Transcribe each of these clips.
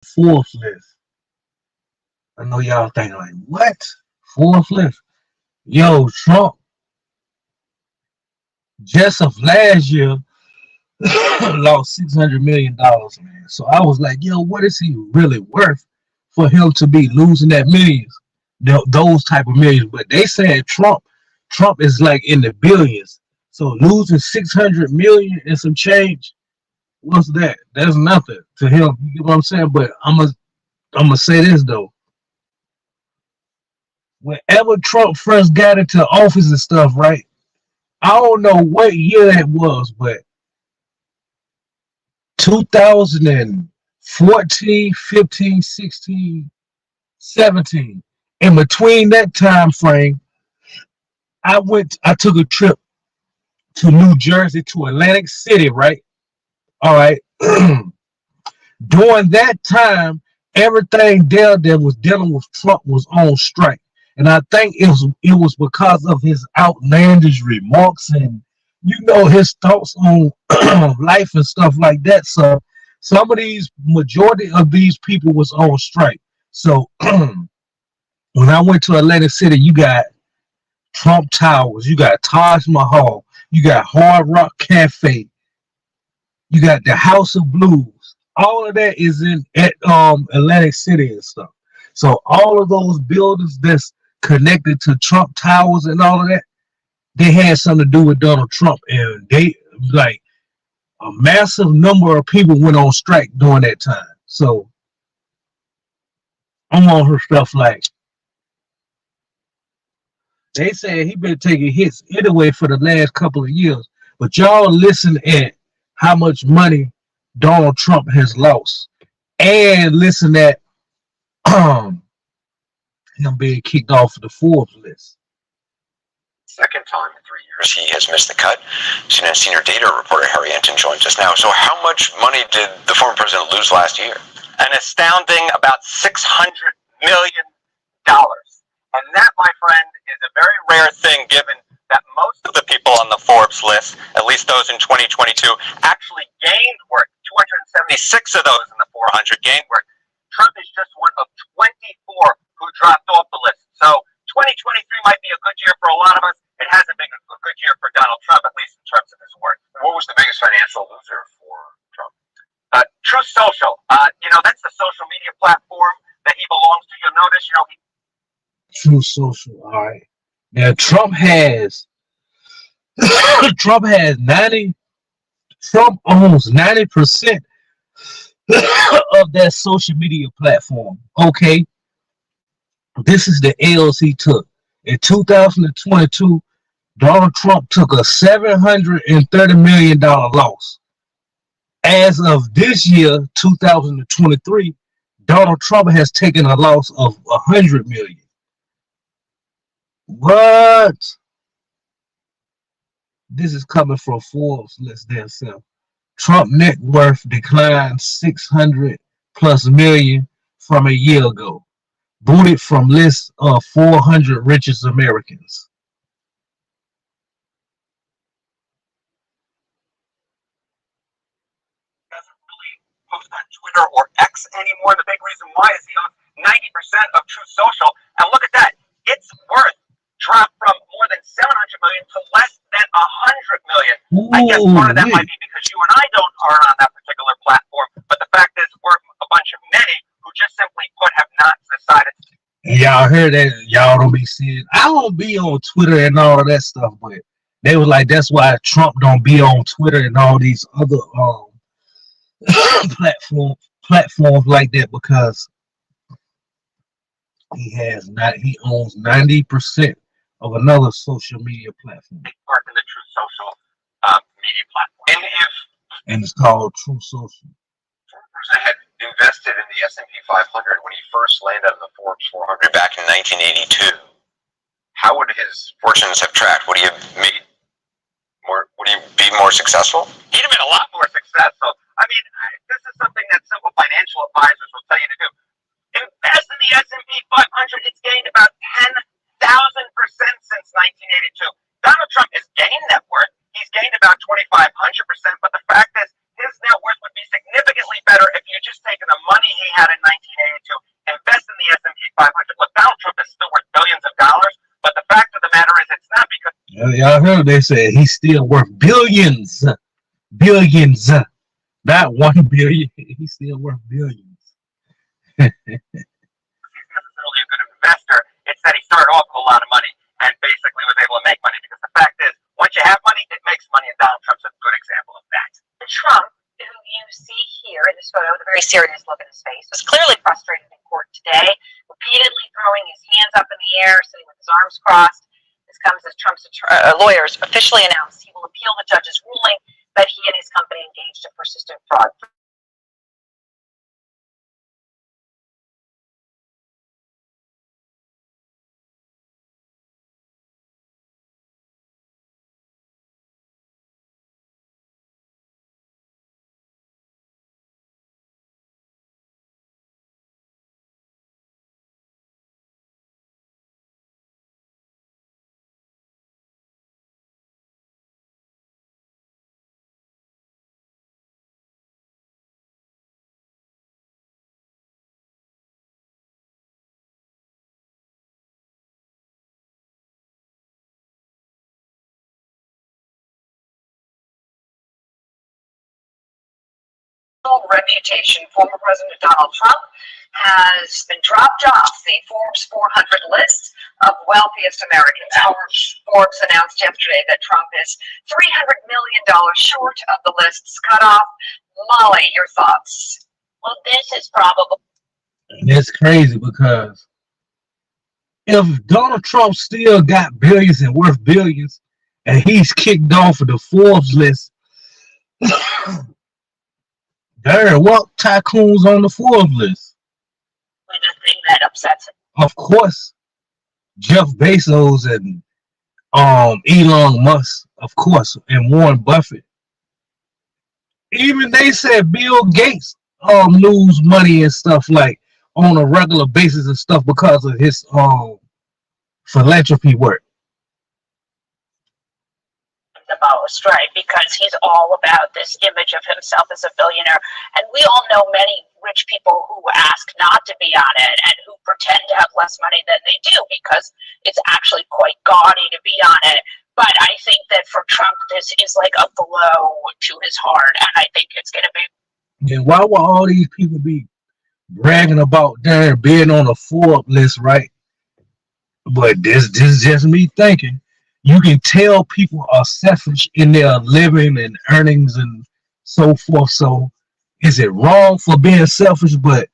Forbes list. I know y'all think like, what? Forbes list? Yo, Trump just of last year lost $600 million, man. So I was like, yo, what is he really worth for him to be losing that millions, those type of millions? But they said Trump is like in the billions. So losing 600 million and some change, what's that? That's nothing to him. You get what I'm saying? But I'm gonna say this though. Whenever Trump first got into office and stuff, right? I don't know what year that was, but 2014, 15, 16, 17. In between that time frame, I took a trip to New Jersey to Atlantic City, right? All right. During that time, everything there that was dealing with Trump was on strike. And I think it was because of his outlandish remarks and his thoughts on life and stuff like that. So some of these majority of these people was on strike. So when I went to Atlantic City, you got Trump Towers, you got Taj Mahal, you got Hard Rock Cafe, you got the House of Blues. All of that is in at Atlantic City and stuff. So all of those buildings that's connected to Trump Towers and all of that, they had something to do with Donald Trump, and they like a massive number of people went on strike during that time. So I'm on her stuff like they said he been taking hits anyway for the last couple of years. But y'all listen at how much money Donald Trump has lost, and listen at um, him being kicked off of the Forbes list. Second time in 3 years he has missed the cut. CNN senior data reporter Harry Enton joins us now. So how much money did the former president lose last year? An astounding about $600 million. And that, my friend, is a very rare thing given that most of the people on the Forbes list, at least those in 2022, actually gained work. 276 of those in the 400 gained work. Trump is just one of 24 who dropped off the list. So 2023 might be a good year for a lot of us. It hasn't been a good year for Donald Trump, at least in terms of his work. What was the biggest financial loser for Trump? Truth Social. That's the social media platform that he belongs to. You'll notice, he True Social. All right. Now Trump has Trump has 90. Trump owns 90% of that social media platform. Okay, this is the L's he took in 2022. Donald Trump took a $730 million loss. As of this year, 2023, Donald Trump has taken a loss of $100 million. What? This is coming from Forbes list themselves. Trump net worth declined 600 plus million from a year ago. Booted from list of 400 richest Americans. doesn't really post on Twitter or X anymore. The big reason why is he owns 90% of Truth Social. And look at that. Its worth dropped from more than 700 million to less than 100 million. I guess part of that might be because you and I aren't on that particular platform. But the fact is, we're a bunch of many who just simply put have not decided to. Y'all heard that? Y'all don't be seeing. I don't be on Twitter and all of that stuff, but they was like, that's why Trump don't be on Twitter and all these other platforms like that, because he owns 90% of another social media platform. Part in the Truth Social media platform. And it's called True Social. Forbes had invested in the S&P 500 when he first landed on the Forbes 400 back in 1982. How would his fortunes have tracked? Would he have made more? Would he be more successful? He'd have been a lot more successful. I mean, this is something that simple financial advisors will tell you to do. Invest in the S&P 500. It's gained about 10,000% since 1982. Donald Trump has gained net worth. He's gained about 2,500%. But the fact is, his net worth would be significantly better if you had just taken the money he had in 1982, invest in the S&P 500. Look, Donald Trump is still worth billions of dollars, but the fact of the matter is it's not because... Y'all heard they said he's still worth billions. Billions. Not 1 billion. He's still worth billions. he's necessarily a good investor. It's that he started off with a lot of money and basically was able to make money, because the fact is, once you have money, it makes money, and Donald Trump's a good example of that. Trump, who you see here in this photo with a very serious look in his face, was clearly frustrated in court today, repeatedly throwing his hands up in the air, sitting with his arms crossed. This comes as Trump's lawyers officially announced he will appeal the judge's ruling that he and his company engaged in persistent fraud. Reputation, former President Donald Trump has been dropped off the Forbes 400 list of wealthiest Americans. Forbes announced yesterday that Trump is $300 million short of the list's cutoff. Molly, your thoughts? Well, this is probably... And it's crazy because if Donald Trump still got billions and worth billions, and he's kicked off of the Forbes list, there are what tycoons on the Forbes list? The thing that upsets him. Of course, Jeff Bezos and Elon Musk, of course, and Warren Buffett. Even they said Bill Gates lose money and stuff like on a regular basis and stuff because of his philanthropy work. The most, right? Because he's all about this image of himself as a billionaire. And we all know many rich people who ask not to be on it and who pretend to have less money than they do because it's actually quite gaudy to be on it. But I think that for Trump, this is like a blow to his heart, and I think it's going to be. And why will all these people be bragging about their being on a Forbes list, right? But this is just me thinking. You can tell people are selfish in their living and earnings and so forth. So is it wrong for being selfish? But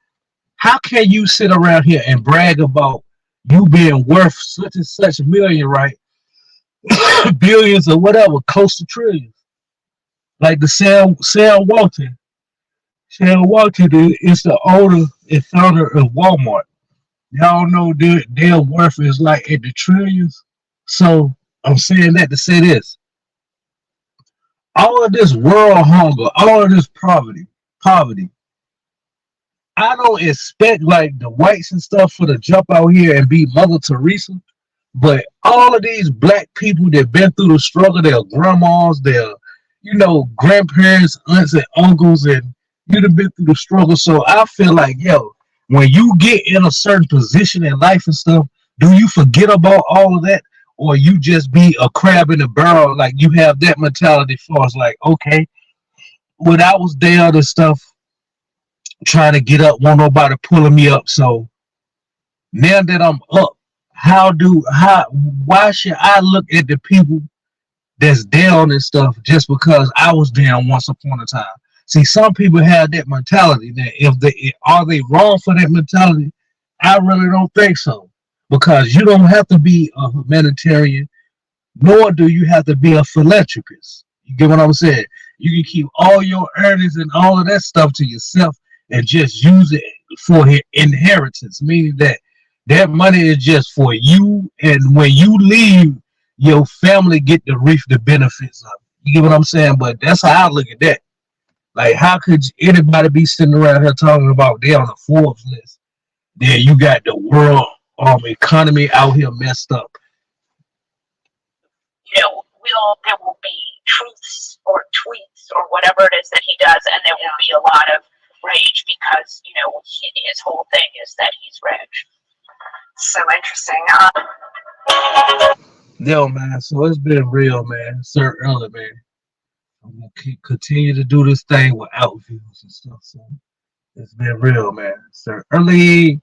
how can you sit around here and brag about you being worth such and such million, right? Billions or whatever, close to trillions. Like the Sam Walton. Sam Walton is the owner and founder of Walmart. Y'all know their worth is like in the trillions. So I'm saying that to say this. All of this world hunger, all of this poverty, I don't expect like the whites and stuff for to jump out here and be Mother Teresa, but all of these black people that been through the struggle, their grandmas, their, grandparents, aunts and uncles, and you've been through the struggle. So I feel like, when you get in a certain position in life and stuff, do you forget about all of that? Or you just be a crab in a barrel, like you have that mentality for us, like, okay, when I was down and stuff, trying to get up, won't nobody pulling me up. So now that I'm up, why should I look at the people that's down and stuff just because I was down once upon a time? See, some people have that mentality. That are they wrong for that mentality? I really don't think so. Because you don't have to be a humanitarian, nor do you have to be a philanthropist. You get what I'm saying? You can keep all your earnings and all of that stuff to yourself and just use it for inheritance, meaning that that money is just for you, and when you leave, your family get to reap the benefits of it. You get what I'm saying? But that's how I look at that. Like, how could anybody be sitting around here talking about they're on a Forbes list? Then you got the world economy out here messed up. There will be truths or tweets posts or whatever it is that he does, and there will be a lot of rage because, you know, his whole thing is that he's rich. So interesting. Yo, man. So it's been real, man. Sir Early, man. I'm gonna continue to do this thing without views and stuff. So it's been real, man. Sir Early.